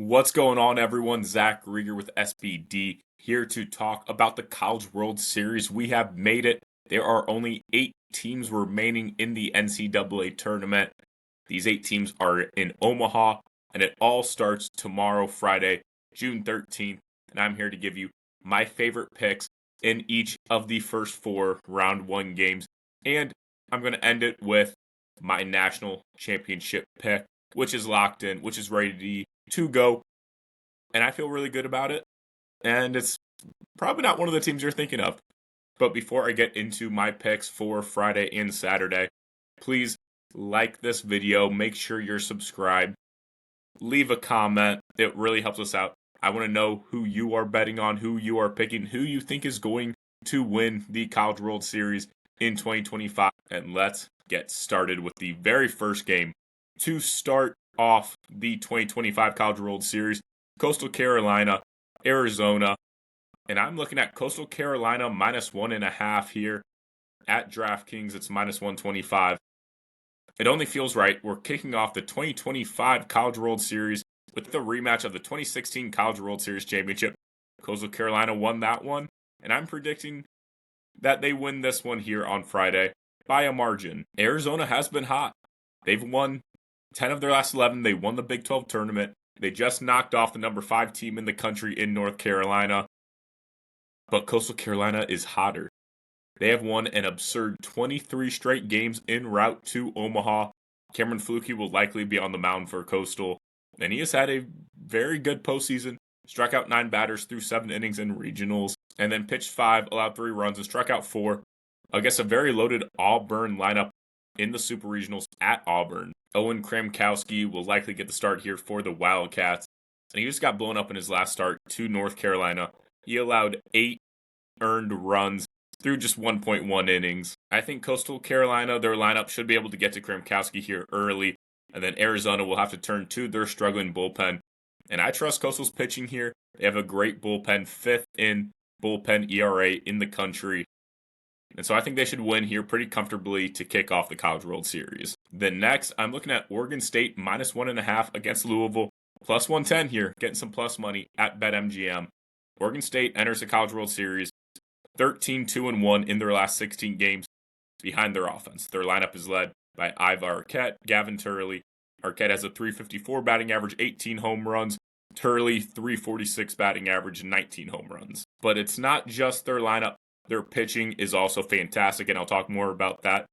What's going on, everyone? Zach Reger with SBD here to talk about the College World Series. We have made it. There are only 8 teams remaining in the NCAA tournament. These 8 teams are in Omaha, and it all starts tomorrow, Friday, June 13th. And I'm here to give you my favorite picks in each of the first 4 round 1 games. And I'm going to end it with my national championship pick, which is locked in, which is ready to go. And I feel really good about it. And it's probably not one of the teams you're thinking of. But before I get into my picks for Friday and Saturday, please like this video. Make sure you're subscribed. Leave a comment. It really helps us out. I want to know who you are betting on, who you are picking, who you think is going to win the College World Series in 2025. And let's get started with the very first game to start off the 2025 College World Series. Coastal Carolina, Arizona. And I'm looking at Coastal Carolina -1.5 here. At DraftKings, it's -125. It only feels right. We're kicking off the 2025 College World Series with the rematch of the 2016 College World Series championship. Coastal Carolina won that one, and I'm predicting that they win this one here on Friday by a margin. Arizona has been hot. They've won 10 of their last 11. They won the Big 12 tournament. They just knocked off the number 5 team in the country in North Carolina. But Coastal Carolina is hotter. They have won an absurd 23 straight games en route to Omaha. Cameron Fluke will likely be on the mound for Coastal. And he has had a very good postseason. Struck out 9 batters through 7 innings in regionals. And then pitched 5, allowed 3 runs, and struck out 4. Against a very loaded Auburn lineup in the Super Regionals at Auburn. Owen Kramkowski will likely get the start here for the Wildcats. And he just got blown up in his last start to North Carolina. He allowed 8 earned runs through just 1.1 innings. I think Coastal Carolina, their lineup should be able to get to Kramkowski here early. And then Arizona will have to turn to their struggling bullpen. And I trust Coastal's pitching here. They have a great bullpen, 5th in bullpen ERA in the country. And so I think they should win here pretty comfortably to kick off the College World Series. Then next, I'm looking at Oregon State -1.5 against Louisville. +110 here, getting some plus money at BetMGM. Oregon State enters the College World Series 13-2-1 in their last 16 games behind their offense. Their lineup is led by Ivar Arquette, Gavin Turley. Arquette has a .354 batting average, 18 home runs. Turley, .346 batting average, 19 home runs. But it's not just their lineup. Their pitching is also fantastic, and I'll talk more about that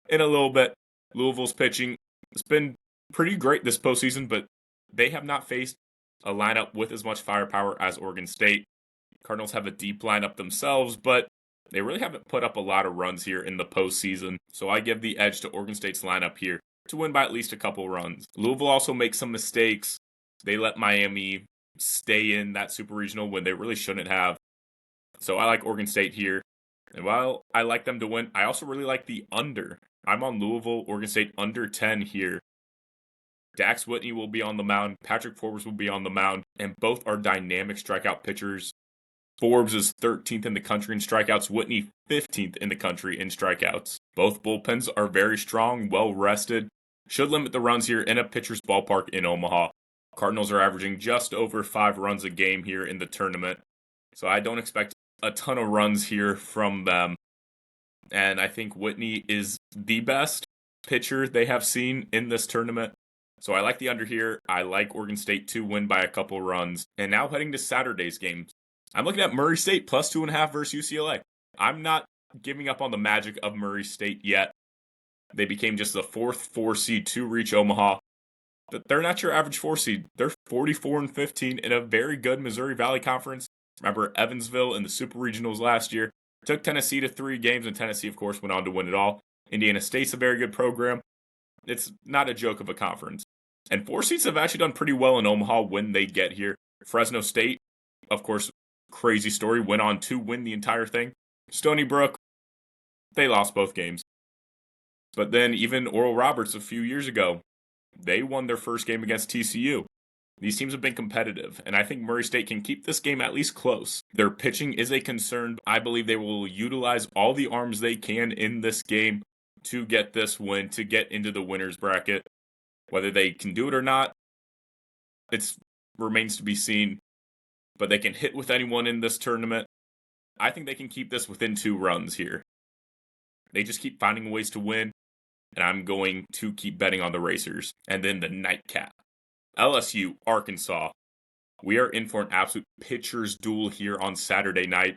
in a little bit. Louisville's pitching has been pretty great this postseason, but they have not faced a lineup with as much firepower as Oregon State. Cardinals have a deep lineup themselves, but they really haven't put up a lot of runs here in the postseason. So I give the edge to Oregon State's lineup here to win by at least a couple runs. Louisville also makes some mistakes. They let Miami stay in that Super Regional when they really shouldn't have. So I like Oregon State here. And while I like them to win, I also really like the under. I'm on Louisville, Oregon State under 10 here. Dax Whitney will be on the mound. Patrick Forbes will be on the mound. And both are dynamic strikeout pitchers. Forbes is 13th in the country in strikeouts. Whitney 15th in the country in strikeouts. Both bullpens are very strong, well rested. Should limit the runs here in a pitcher's ballpark in Omaha. Cardinals are averaging just over 5 runs a game here in the tournament. So I don't expect a ton of runs here from them. And I think Whitney is the best pitcher they have seen in this tournament. So I like the under here. I like Oregon State to win by a couple runs. And now heading to Saturday's games. I'm looking at Murray State +2.5 versus UCLA. I'm not giving up on the magic of Murray State yet. They became just the 4th 4 seed to reach Omaha. But they're not your average 4 seed. They're 44-15 in a very good Missouri Valley Conference. Remember Evansville in the Super Regionals last year. Took Tennessee to 3 games, and Tennessee, of course, went on to win it all. Indiana State's a very good program. It's not a joke of a conference. And 4 seeds have actually done pretty well in Omaha when they get here. Fresno State, of course, crazy story, went on to win the entire thing. Stony Brook, they lost both games. But then even Oral Roberts a few years ago, they won their first game against TCU. These teams have been competitive, and I think Murray State can keep this game at least close. Their pitching is a concern. I believe they will utilize all the arms they can in this game to get this win, to get into the winner's bracket. Whether they can do it or not, it's remains to be seen, but they can hit with anyone in this tournament. I think they can keep this within 2 runs here. They just keep finding ways to win, and I'm going to keep betting on the Racers. And then the nightcap. LSU, Arkansas. We are in for an absolute pitcher's duel here on Saturday night.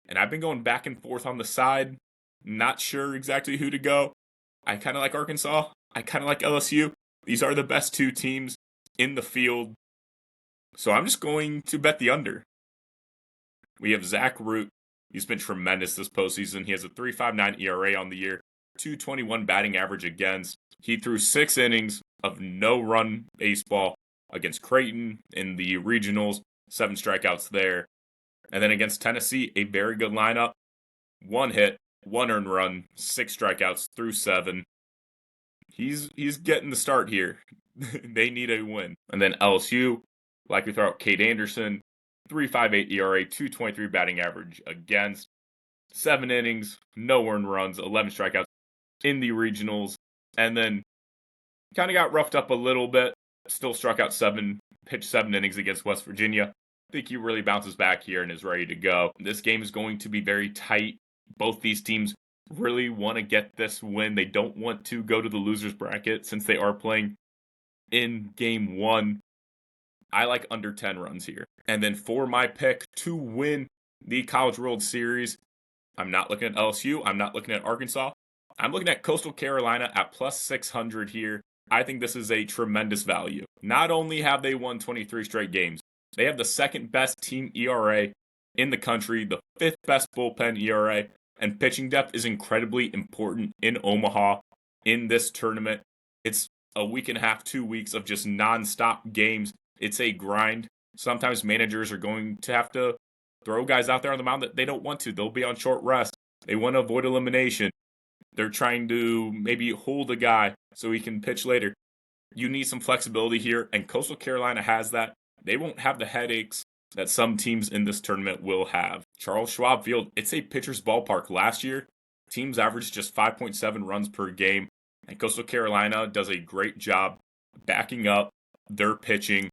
And I've been going back and forth on the side. Not sure exactly who to go. I kind of like Arkansas. I kind of like LSU. These are the best 2 teams in the field. So I'm just going to bet the under. We have Zach Root. He's been tremendous this postseason. He has a 3.59 ERA on the year, 221 batting average against. He threw 6 innings of no-run baseball against Creighton in the regionals, 7 strikeouts there. And then against Tennessee, a very good lineup. 1 hit, 1 earned run, 6 strikeouts through 7. He's getting the start here. They need a win. And then LSU, like we throw out Cade Anderson, 3.58 ERA, 223 batting average against. 7 innings, no earned runs, 11 strikeouts in the regionals. And then kind of got roughed up a little bit. Still struck out 7, pitched 7 innings against West Virginia. I think he really bounces back here and is ready to go. This game is going to be very tight. Both these teams really want to get this win. They don't want to go to the loser's bracket since they are playing in game 1. I like under 10 runs here. And then for my pick to win the College World Series, I'm not looking at LSU. I'm not looking at Arkansas. I'm looking at Coastal Carolina at plus 600 here. I think this is a tremendous value. Not only have they won 23 straight games, they have the 2nd best team ERA in the country, the 5th best bullpen ERA, and pitching depth is incredibly important in Omaha in this tournament. It's a week and a half, 2 weeks of just nonstop games. It's a grind. Sometimes managers are going to have to throw guys out there on the mound that they don't want to. They'll be on short rest. They want to avoid elimination. They're trying to maybe hold a guy so he can pitch later. You need some flexibility here, and Coastal Carolina has that. They won't have the headaches that some teams in this tournament will have. Charles Schwab Field, it's a pitcher's ballpark. Last year, teams averaged just 5.7 runs per game, and Coastal Carolina does a great job backing up their pitching.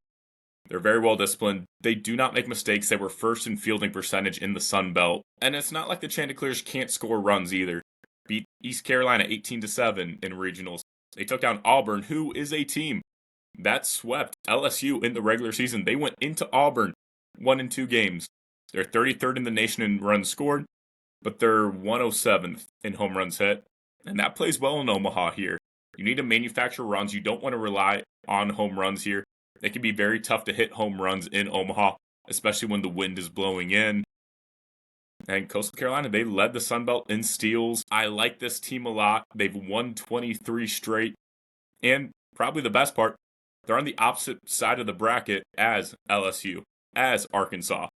They're very well disciplined. They do not make mistakes. They were first in fielding percentage in the Sun Belt. And it's not like the Chanticleers can't score runs either. Beat East Carolina 18-7 in regionals. They took down Auburn, who is a team that swept LSU in the regular season. They went into Auburn, won in 2 games. They're 33rd in the nation in runs scored, but they're 107th in home runs hit. And that plays well in Omaha here. You need to manufacture runs. You don't want to rely on home runs here. It can be very tough to hit home runs in Omaha, especially when the wind is blowing in. And Coastal Carolina, they led the Sun Belt in steals. I like this team a lot. They've won 23 straight. And probably the best part, they're on the opposite side of the bracket as LSU, as Arkansas.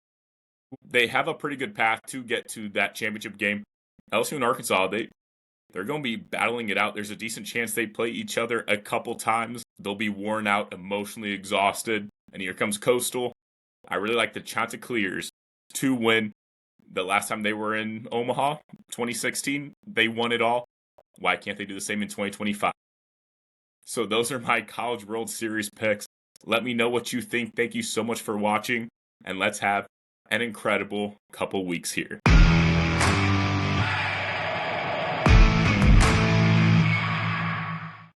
They have a pretty good path to get to that championship game. LSU and Arkansas, they're going to be battling it out. There's a decent chance they play each other a couple times. They'll be worn out, emotionally exhausted. And here comes Coastal. I really like the Chanticleers to win. The last time they were in Omaha, 2016, they won it all. Why can't they do the same in 2025? So those are my College World Series picks. Let me know what you think. Thank you so much for watching. And let's have an incredible couple weeks here.